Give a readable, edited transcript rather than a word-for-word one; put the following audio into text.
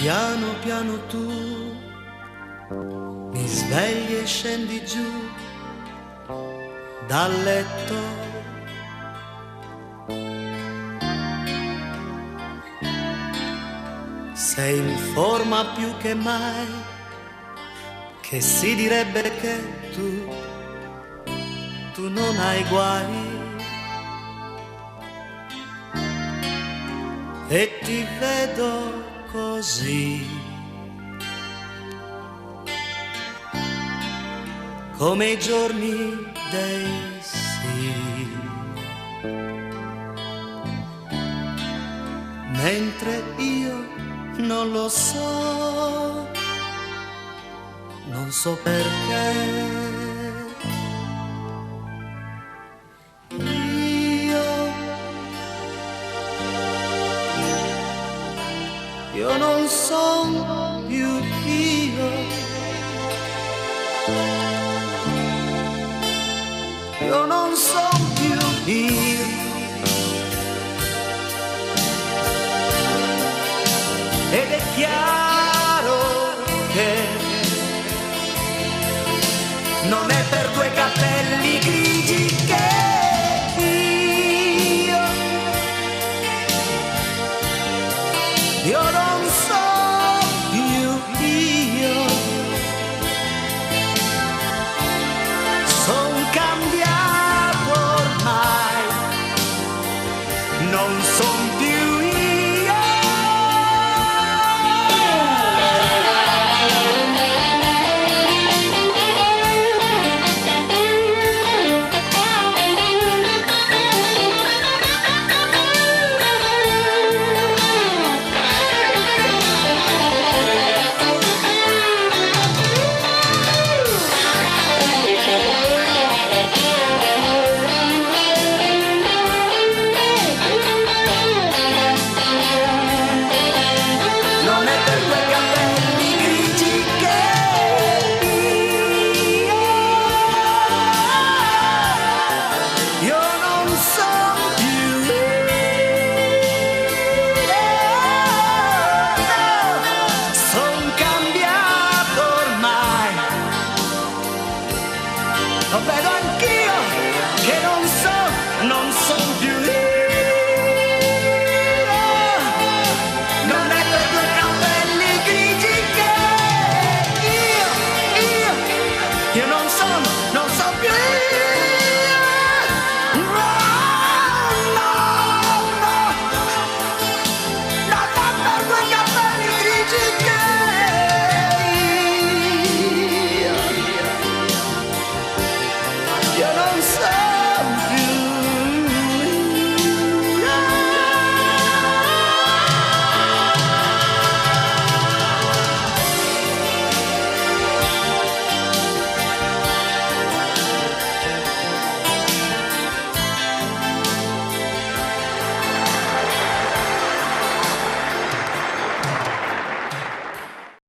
piano piano tu mi svegli e scendi giù dal letto. Sei in forma più che mai, che si direbbe che tu non hai guai. E ti vedo così, come i giorni dei sì, mentre io non lo so, non so perché. Io non son più io, io non son più io, ed è chiaro